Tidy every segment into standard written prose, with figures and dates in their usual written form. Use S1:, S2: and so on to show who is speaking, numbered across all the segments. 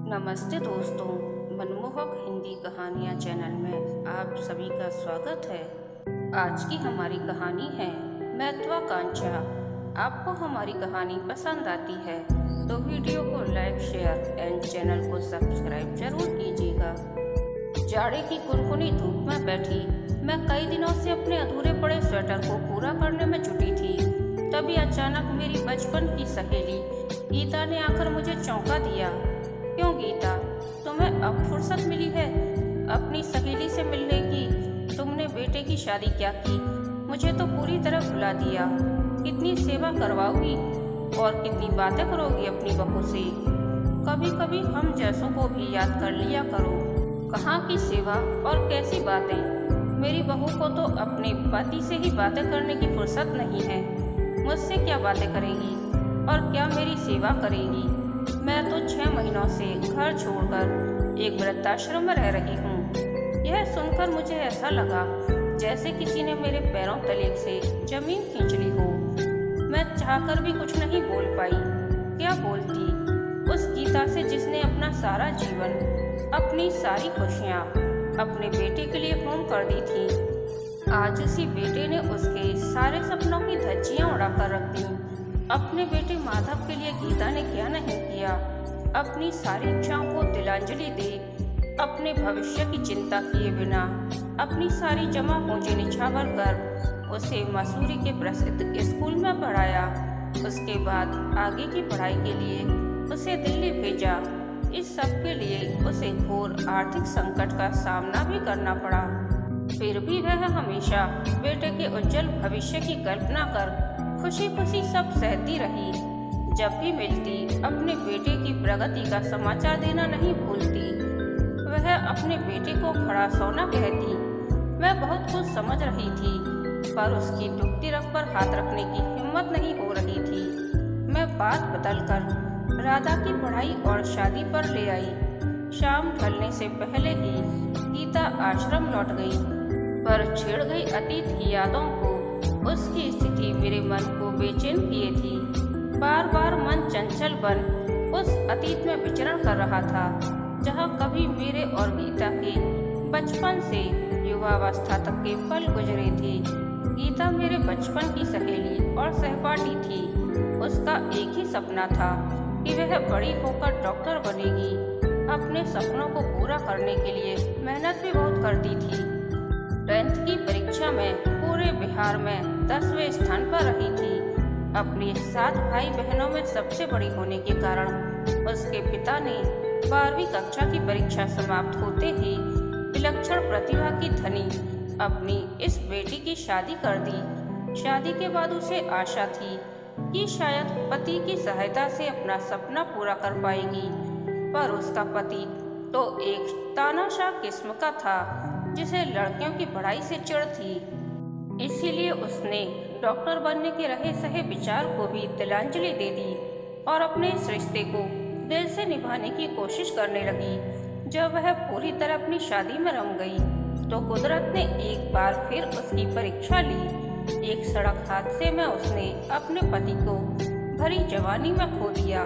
S1: नमस्ते दोस्तों, मनमोहक हिंदी कहानियाँ चैनल में आप सभी का स्वागत है। आज की हमारी कहानी है महत्वाकांक्षा। आपको हमारी कहानी पसंद आती है तो वीडियो को लाइक, शेयर एंड चैनल को सब्सक्राइब जरूर कीजिएगा। जाड़े की कुनकुनी धूप में बैठी मैं कई दिनों से अपने अधूरे पड़े स्वेटर को पूरा करने में जुटी थी। तभी अचानक मेरी बचपन की सहेली गीता ने आकर मुझे चौंका दिया। क्यों गीता, तुम्हें अब फुर्सत मिली है अपनी सहेली से मिलने की? तुमने बेटे की शादी क्या की? मुझे तो पूरी तरह भुला दिया। कितनी सेवा करवाओगी और कितनी बातें करोगी अपनी बहू से। कभी कभी हम जैसों को भी याद कर लिया करो। कहाँ की सेवा और कैसी बातें। मेरी बहू को तो अपने पति से ही बातें करने की फुर्सत नहीं है। मुझसे क्या बातें करेगी और क्या मेरी सेवा करेगी? मैं तो 6 महीनों से घर छोड़कर एक वृद्धाश्रम में रह रही हूँ। यह सुनकर मुझे ऐसा लगा जैसे किसी ने मेरे पैरों तले से जमीन खींच ली हो। मैं चाहकर भी कुछ नहीं बोल पाई। क्या बोलती उस गीता से जिसने अपना सारा जीवन, अपनी सारी खुशियाँ अपने बेटे के लिए खून कर दी थी। आज उसी बेटे ने उसके सारे सपनों की धज्जियाँ उड़ाकर रख दी। अपने बेटे माधव के लिए गीता ने क्या नहीं किया। अपनी सारी इच्छाओं को तिलांजलि दे, अपने भविष्य की चिंता किए बिना अपनी सारी जमा पूंजी निछावर कर उसे मसूरी के प्रसिद्ध स्कूल में पढ़ाया। उसके बाद आगे की पढ़ाई के लिए उसे दिल्ली भेजा। इस सब के लिए उसे घोर आर्थिक संकट का सामना भी करना पड़ा। फिर भी वह हमेशा बेटे के उज्जवल भविष्य की कल्पना कर खुशी खुशी सब सहती रही। जब भी मिलती अपने बेटे की प्रगति का समाचार देना नहीं भूलती। वह अपने बेटे को खड़ा सोना कहती। मैं बहुत कुछ समझ रही थी पर उसकी दुखती रग पर हाथ रखने की हिम्मत नहीं हो रही थी। मैं बात बदलकर राधा की पढ़ाई और शादी पर ले आई। शाम ढलने से पहले ही गीता आश्रम लौट गई, पर छिड़ गई अतीत की यादों को। उसकी स्थिति मेरे मन को बेचैन किए थी। बार बार मन चंचल बन उस अतीत में विचरण कर रहा था जहाँ कभी मेरे और गीता के बचपन से युवावस्था तक के पल गुजरे थे। गीता मेरे बचपन की सहेली और सहपाठी थी। उसका एक ही सपना था कि वह बड़ी होकर डॉक्टर बनेगी। अपने सपनों को पूरा करने के लिए मेहनत भी बहुत करती थी। 10th की परीक्षा में पूरे बिहार में 10वें स्थान पर रही थी। अपने 7 भाई बहनों में सबसे बड़ी होने के कारण उसके पिता ने 12वीं कक्षा की परीक्षा समाप्त होते ही विलक्षण प्रतिभा की धनी अपनी इस बेटी की शादी कर दी। शादी के बाद उसे आशा थी कि शायद पति की सहायता से अपना सपना पूरा कर पाएगी, पर उसका पति तो एक तानाशाह किस्म का था जिसे लड़कियों की पढ़ाई से चिढ़ थी। इसीलिए उसने डॉक्टर बनने के रहे सहे विचार को भी तिलांजलि दे दी और अपने इस रिश्ते को दिल से निभाने की कोशिश करने लगी। जब वह पूरी तरह अपनी शादी में रम गई तो कुदरत ने एक बार फिर उसकी परीक्षा ली। एक सड़क हादसे में उसने अपने पति को भरी जवानी में खो दिया।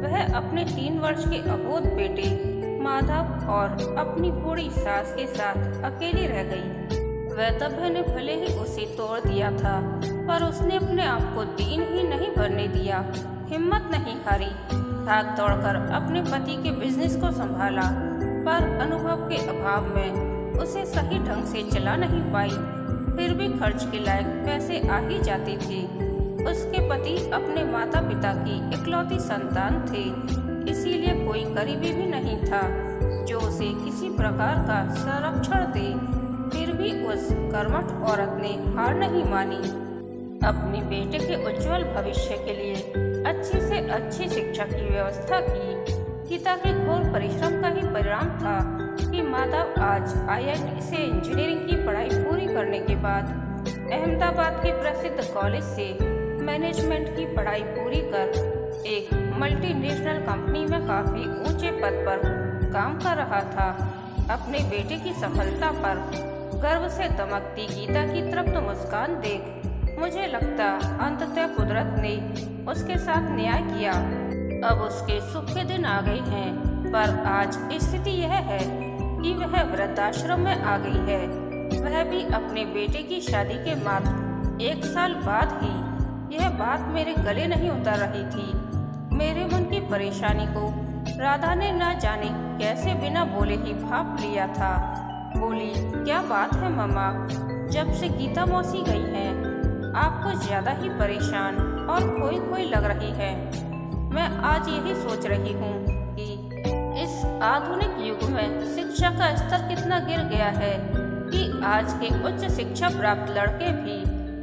S1: वह अपने 3 वर्ष के अबोध बेटे माधव और अपनी बूढ़ी सास के साथ अकेली रह गई। वैतव्य ने भले ही उसे तोड़ दिया था, पर उसने अपने आप को दीन ही नहीं भरने दिया। हिम्मत नहीं हारी। भाग दौड़कर अपने पति के बिजनेस को संभाला, पर अनुभव के अभाव में उसे सही ढंग से चला नहीं पाई। फिर भी खर्च के लायक पैसे आ ही जाते थे। उसके पति अपने माता पिता की इकलौती संतान थे, इसीलिए कोई करीबी भी नहीं था जो उसे किसी प्रकार का संरक्षण दे। फिर भी उस कर्मठ औरत ने हार नहीं मानी। अपने बेटे के उज्जवल भविष्य के लिए अच्छी से अच्छी शिक्षा की व्यवस्था की। गीता के घोर परिश्रम का ही परिणाम था कि माधव आज IIT से इंजीनियरिंग की पढ़ाई पूरी करने के बाद अहमदाबाद के प्रसिद्ध कॉलेज से मैनेजमेंट की पढ़ाई पूरी कर एक मल्टीनेशनल कंपनी में काफी ऊंचे पद पर काम कर रहा था। अपने बेटे की सफलता पर गर्व से दमकती गीता की तृप्त मुस्कान देख मुझे लगता अंततः कुदरत ने उसके साथ न्याय किया। अब उसके सुख के दिन आ गए हैं। पर आज स्थिति यह है कि वह वृद्धाश्रम में आ गई है, वह भी अपने बेटे की शादी के मात्र 1 साल बाद ही। यह बात मेरे गले नहीं उतर रही थी। मेरे मन की परेशानी को राधा ने न जाने कैसे बिना बोले ही भाप लिया था। बोली, क्या बात है मम्मा, जब से गीता मौसी गई हैं, आप कुछ ज्यादा ही परेशान और खोई खोई लग रही है। मैं आज यही सोच रही हूँ कि इस आधुनिक युग में शिक्षा का स्तर कितना गिर गया है कि आज के उच्च शिक्षा प्राप्त लड़के भी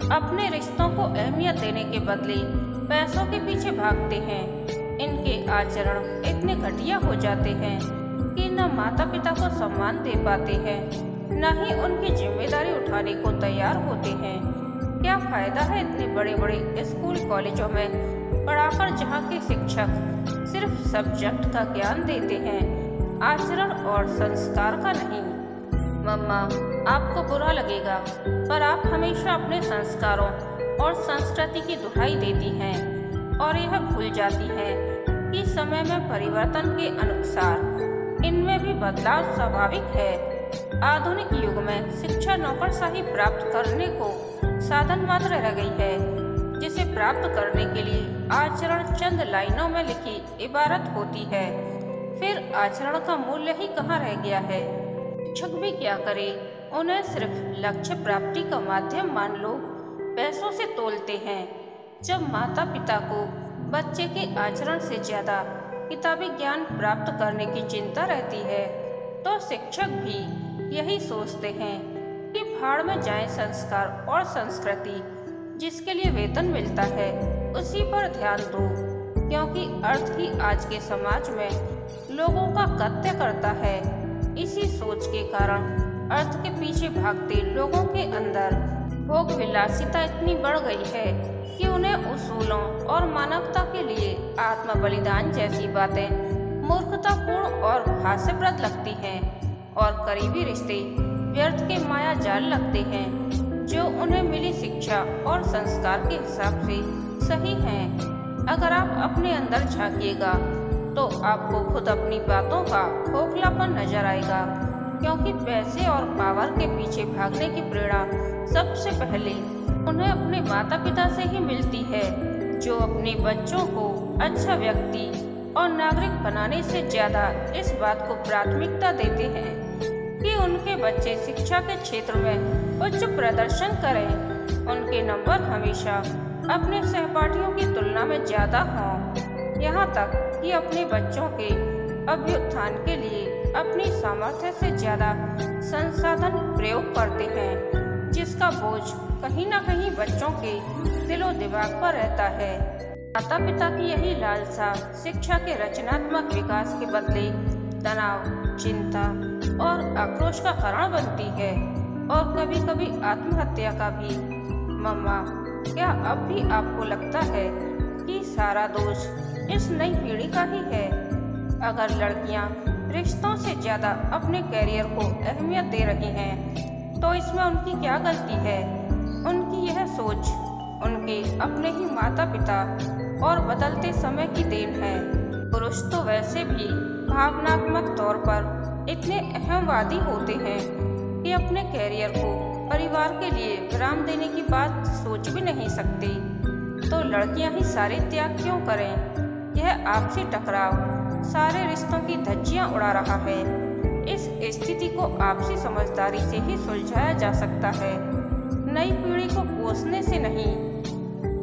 S1: अपने रिश्तों को अहमियत देने के बदले पैसों के पीछे भागते हैं। इनके आचरण इतने घटिया हो जाते हैं कि न माता पिता को सम्मान दे पाते हैं, न ही उनकी जिम्मेदारी उठाने को तैयार होते हैं। क्या फायदा है इतने बड़े बड़े स्कूल कॉलेजों में पढ़ाकर, जहाँ के शिक्षक सिर्फ सब्जेक्ट का ज्ञान देते हैं, आचरण और संस्कार का नहीं। मम्मा, आपको बुरा लगेगा, पर आप हमेशा अपने संस्कारों और संस्कृति की दुहाई देती हैं और यह भूल जाती हैं कि समय में परिवर्तन के अनुसार इनमें भी बदलाव स्वाभाविक है। आधुनिक युग में शिक्षा नौकरशाही प्राप्त करने को साधन मात्र रह गई है, जिसे प्राप्त करने के लिए आचरण चंद लाइनों में लिखी इबारत होती है। फिर आचरण का मूल्य ही कहाँ रह गया है। शिक्षक भी क्या करे, उन्हें सिर्फ लक्ष्य प्राप्ति का माध्यम मान लो पैसों से तोलते हैं। जब माता पिता को बच्चे के आचरण से ज्यादा किताबी ज्ञान प्राप्त करने की चिंता रहती है, तो शिक्षक भी यही सोचते हैं कि भाड़ में जाए संस्कार और संस्कृति। जिसके लिए वेतन मिलता है उसी पर ध्यान दो, क्योंकि अर्थ ही आज के समाज में लोगों का कत्ल करता है। इसी सोच के कारण अर्थ के पीछे भागते लोगों के अंदर भोग विलासिता इतनी बढ़ गई है कि उन्हें उसूलों और मानवता के लिए आत्म बलिदान जैसी बातें मूर्खतापूर्ण और हास्यप्रद लगती हैं, और करीबी रिश्ते व्यर्थ के माया जाल लगते हैं जो उन्हें मिली शिक्षा और संस्कार के हिसाब से सही हैं। अगर आप अपने अंदर झांकिएगा तो आपको खुद अपनी बातों का खोखलापन नजर आएगा, क्योंकि पैसे और पावर के पीछे भागने की प्रेरणा सबसे पहले उन्हें अपने माता पिता से ही मिलती है, जो अपने बच्चों को अच्छा व्यक्ति और नागरिक बनाने से ज्यादा इस बात को प्राथमिकता देते हैं कि उनके बच्चे शिक्षा के क्षेत्र में उच्च प्रदर्शन करें। उनके नंबर हमेशा अपने सहपाठियों की तुलना में ज्यादा हों, यहाँ तक कि अपने बच्चों के अभ्युत्थान के लिए अपनी सामर्थ्य से ज्यादा संसाधन प्रयोग करते हैं, जिसका बोझ कहीं न कहीं बच्चों के दिलो दिमाग पर रहता है। माता पिता की यही लालसा शिक्षा के रचनात्मक विकास के बदले तनाव, चिंता और आक्रोश का कारण बनती है, और कभी कभी आत्महत्या का भी। मम्मा, क्या अब भी आपको लगता है कि सारा दोष इस नई पीढ़ी का ही है? अगर लड़कियां रिश्तों से ज्यादा अपने कैरियर को अहमियत दे रही हैं, तो इसमें उनकी क्या गलती है? उनकी यह सोच उनके अपने ही माता पिता और बदलते समय की देन है। पुरुष तो वैसे भी भावनात्मक तौर पर इतने अहमवादी होते हैं कि अपने कैरियर को परिवार के लिए विराम देने की बात सोच भी नहीं सकते। तो लड़कियां ही सारे त्याग क्यों करें? यह आपसी टकराव सारे रिश्तों की धज्जियां उड़ा रहा है। इस स्थिति को आपसी समझदारी से ही सुलझाया जा सकता है, नई पीढ़ी को कोसने से नहीं।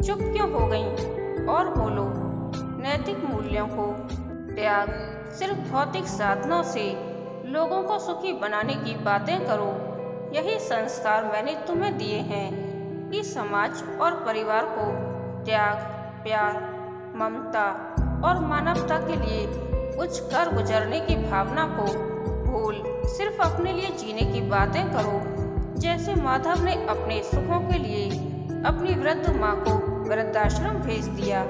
S1: चुप क्यों हो गई? और बोलो। नैतिक मूल्यों को त्याग, सिर्फ भौतिक साधनों से लोगों को सुखी बनाने की बातें करो। यही संस्कार मैंने तुम्हें दिए हैं कि समाज और परिवार को त्याग, प्यार, ममता और मानवता के लिए कुछ कर गुजरने की भावना को भूल सिर्फ अपने लिए जीने की बातें करो। जैसे माधव ने अपने सुखों के लिए अपनी वृद्ध माँ को वृद्धाश्रम भेज दिया।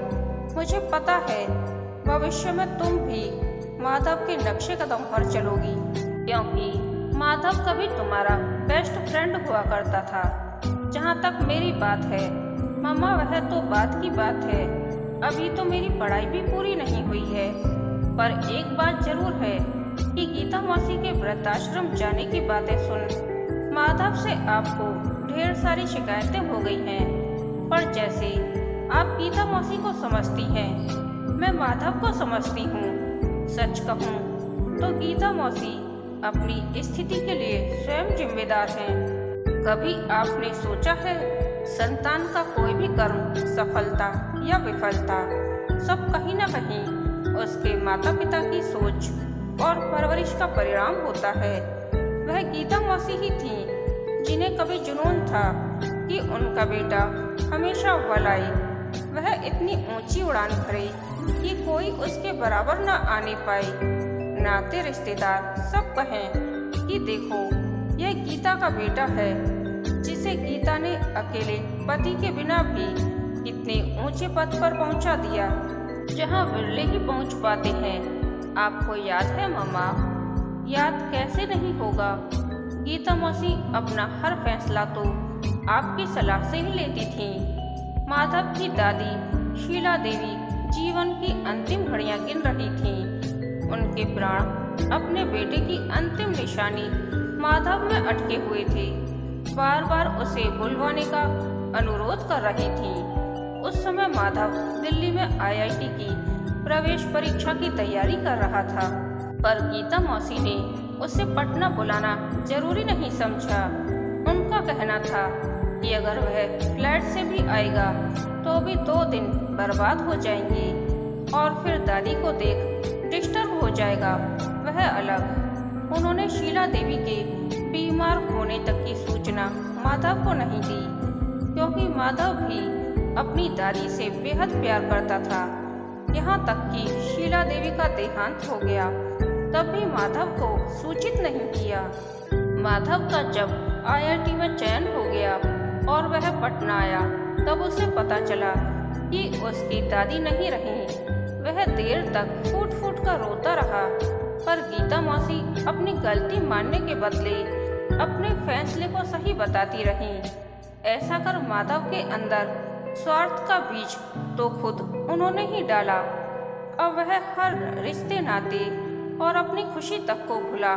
S1: मुझे पता है भविष्य में तुम भी माधव के नक्शे कदम पर चलोगी, क्योंकि माधव कभी तुम्हारा बेस्ट फ्रेंड हुआ करता था। जहाँ तक मेरी बात है मम्मा, वह तो बात की बात है, अभी तो मेरी पढ़ाई भी पूरी नहीं हुई है। पर एक बात जरूर है कि गीता मौसी के वृद्धाश्रम जाने की बातें सुन माधव से आपको ढेर सारी शिकायतें हो गई हैं। पर जैसे आप गीता मौसी को समझती हैं, मैं माधव को समझती हूँ। सच कहूँ तो गीता मौसी अपनी स्थिति के लिए स्वयं जिम्मेदार हैं। कभी आपने सोचा है संतान का कोई भी कर्म, सफलता या विफलता, सब कहीं न कहीं उसके माता पिता की सोच और परवरिश का परिणाम होता है। वह गीता मौसी ही थी जिन्हें कभी जुनून था कि उनका बेटा हमेशा अव्वल आए। वह इतनी ऊंची उड़ान भरे कि कोई उसके बराबर न आने पाए। नाते रिश्तेदार सब कहें कि देखो यह गीता का बेटा है, जिसे गीता ने अकेले पति के बिना भी इतने ऊंचे पद पर पहुंचा दिया जहां बिरले ही पहुंच पाते हैं। आपको याद है मम्मा? याद कैसे नहीं होगा। गीता मौसी अपना हर फैसला तो आपकी सलाह से ही लेती थी। माधव की दादी शीला देवी जीवन की अंतिम घड़ियां गिन रही थीं। उनके प्राण अपने बेटे की अंतिम निशानी माधव में अटके हुए थे। बार बार उसे बुलवाने का अनुरोध कर रही थी। उस समय माधव दिल्ली में IIT की प्रवेश परीक्षा की तैयारी कर रहा था, पर गीता मौसी ने उसे पटना बुलाना जरूरी नहीं समझा। उनका कहना था कि अगर वह फ्लैट से भी आएगा तो भी 2 दिन बर्बाद हो जाएंगे और फिर दादी को देख डिस्टर्ब हो जाएगा। वह अलग। उन्होंने शीला देवी के बीमार होने तक की सूचना माधव को नहीं दी, क्योंकि माधव भी अपनी दादी से बेहद प्यार करता था। यहाँ तक कि शीला देवी का देहांत हो गया तब भी माधव को सूचित नहीं किया। माधव का जब IIT में चयन हो गया और वह पटना आया तब उसे पता चला कि उसकी दादी नहीं रही। वह देर तक फूट फूट कर रोता रहा, पर गीता मौसी अपनी गलती मानने के बदले अपने फैसले को सही बताती रही। ऐसा कर माधव के अंदर स्वार्थ का बीज तो खुद उन्होंने ही डाला। अब वह हर रिश्ते नाते और अपनी खुशी तक को भुला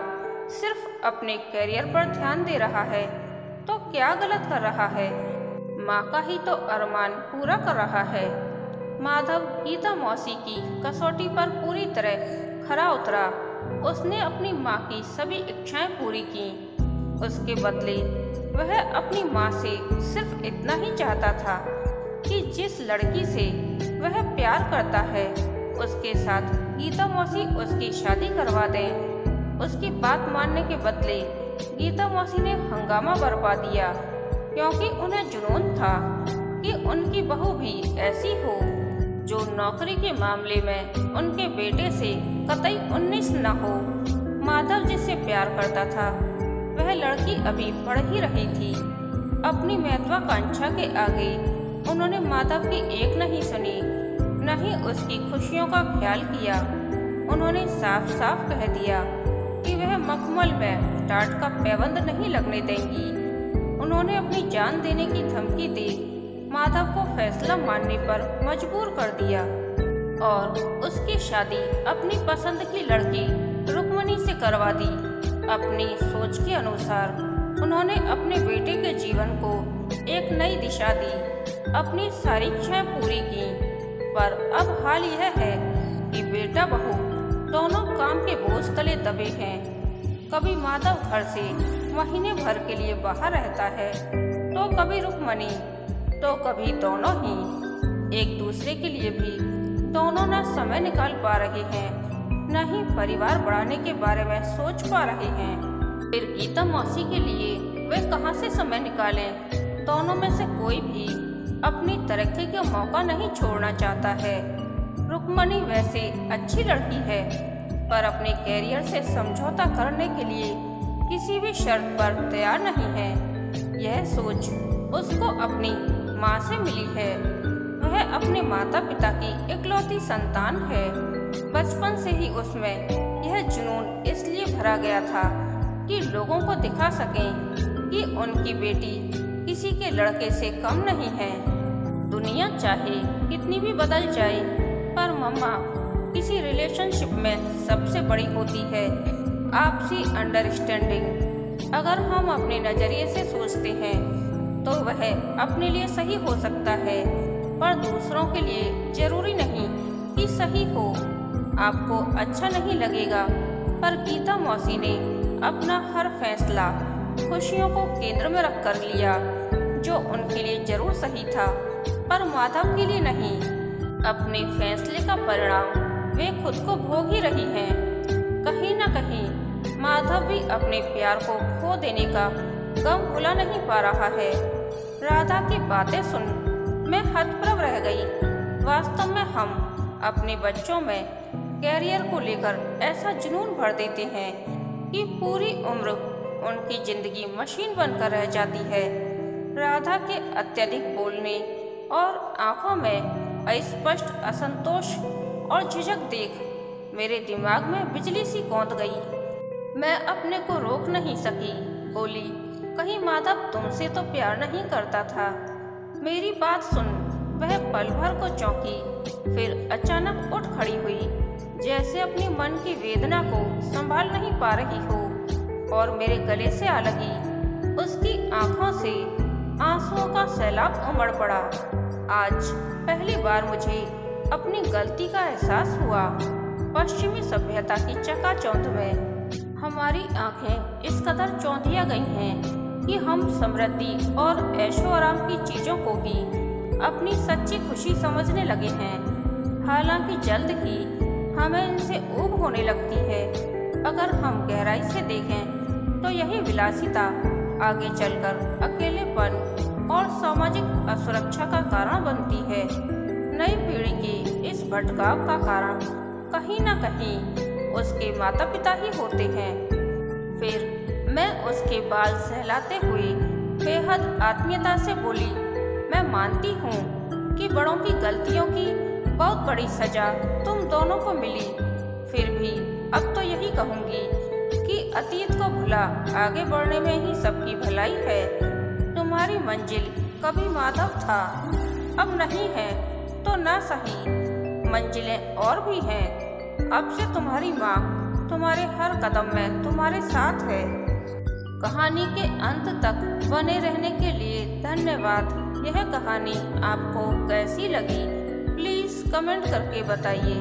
S1: सिर्फ अपने करियर पर ध्यान दे रहा है। तो क्या गलत कर रहा है? माँ का ही तो अरमान पूरा कर रहा है। माधव गीता मौसी की कसौटी पर पूरी तरह खरा उतरा। उसने अपनी माँ की सभी इच्छाएं पूरी की। उसके बदले वह अपनी माँ से सिर्फ इतना ही चाहता था कि जिस लड़की से वह प्यार करता है उसके साथ गीता मौसी उसकी शादी करवा दें। उसकी बात मानने के बदले गीता मौसी ने हंगामा बरपा दिया, क्योंकि उन्हें जुनून था कि उनकी बहू भी ऐसी हो जो नौकरी के मामले में उनके बेटे से कतई 19 न हो। माधव जिससे प्यार करता था वह लड़की अभी पढ़ ही रही थी। अपनी महत्वाकांक्षा के आगे उन्होंने माधव की एक नहीं सुनी, न ही उसकी खुशियों का ख्याल किया। उन्होंने साफ साफ कह दिया कि वह मखमल में टाट का पैबंद नहीं लगने देंगी। उन्होंने अपनी जान देने की धमकी दे माधव को फैसला मानने पर मजबूर कर दिया और उसकी शादी अपनी पसंद की लड़की रुक्मणी से करवा दी। अपनी सोच के अनुसार उन्होंने अपने बेटे के जीवन को एक नई दिशा दी, अपनी सारी इच्छाएं पूरी की। पर अब हाल यह है कि बेटा बहू दोनों काम के बोझ तले दबे हैं। कभी माधव घर से महीने भर के लिए बाहर रहता है, तो कभी रुक्मणी, तो कभी दोनों ही। एक दूसरे के लिए भी दोनों न समय निकाल पा रहे हैं, न ही परिवार बढ़ाने के बारे में सोच पा रहे हैं। फिर गीता मौसी के लिए वे कहाँ से समय निकालें? दोनों में से कोई भी अपनी तरक्की का मौका नहीं छोड़ना चाहता है। रुक्मणी वैसे अच्छी लड़की है, पर अपने कैरियर से समझौता करने के लिए किसी भी शर्त पर तैयार नहीं है। यह सोच उसको अपनी माँ से मिली है। वह अपने माता पिता की इकलौती संतान है। बचपन से ही उसमें यह जुनून इसलिए भरा गया था कि लोगों को दिखा सकें कि उनकी बेटी किसी के लड़के से कम नहीं है। दुनिया चाहे कितनी भी बदल जाए, पर मम्मा किसी रिलेशनशिप में सबसे बड़ी होती है आपसी अंडरस्टैंडिंग। अगर हम अपने नज़रिए से सोचते हैं तो वह अपने लिए सही हो सकता है, पर दूसरों के लिए जरूरी नहीं कि सही हो। आपको अच्छा नहीं लगेगा, पर गीता मौसी ने अपना हर फैसला खुशियों को केंद्र में रख कर लिया, जो उनके लिए जरूर सही था पर माधव के लिए नहीं। अपने फैसले का परिणाम वे खुद को भोग ही रही हैं। कहीं न कहीं माधव भी अपने प्यार को खो देने का गम भुला नहीं पा रहा है। राधा की बातें सुन मैं हतप्रभ रह गई। वास्तव में हम अपने बच्चों में कैरियर को लेकर ऐसा जुनून भर देते हैं कि पूरी उम्र उनकी जिंदगी मशीन बनकर रह जाती है। राधा के अत्यधिक बोलने और आंखों में अस्पष्ट असंतोष और झिझक देख मेरे दिमाग में बिजली सी कौंध गई। मैं अपने को रोक नहीं सकी। बोली, कहीं माधव तुमसे तो प्यार नहीं करता था? मेरी बात सुन वह पल भर को चौंकी, फिर अचानक उठ खड़ी हुई, जैसे अपनी मन की वेदना को संभाल नहीं पा रही हो, और मेरे गले से आ लगी। उसकी आंखों से आंसुओं का सैलाब उमड़ पड़ा। आज पहली बार मुझे अपनी गलती का एहसास हुआ। पश्चिमी सभ्यता की चकाचौंध में हमारी आंखें इस कदर चौंधिया गई हैं कि हम समृद्धि और ऐशो आराम की चीजों को ही अपनी सच्ची खुशी समझने लगे हैं। हालांकि जल्द ही हमें इनसे ऊब होने लगती है। अगर हम गहराई से देखें तो यही विलासिता आगे चलकर अकेलेपन और सामाजिक असुरक्षा का कारण बनती है। नई पीढ़ी के इस भटकाव का कारण कहीं न कहीं उसके माता पिता ही होते हैं। फिर मैं उसके बाल सहलाते हुए बेहद आत्मीयता से बोली, मैं मानती हूँ कि बड़ों की गलतियों की बहुत बड़ी सजा तुम दोनों को मिली। फिर भी अब तो यही कहूँगी कि अतीत को भुला आगे बढ़ने में ही सबकी भलाई है। तुम्हारी मंजिल कभी माधव था, अब नहीं है तो ना सही, मंजिलें और भी हैं। अब से तुम्हारी माँ तुम्हारे हर कदम में तुम्हारे साथ है। कहानी के अंत तक बने रहने के लिए धन्यवाद। यह कहानी आपको कैसी लगी प्लीज़ कमेंट करके बताइए।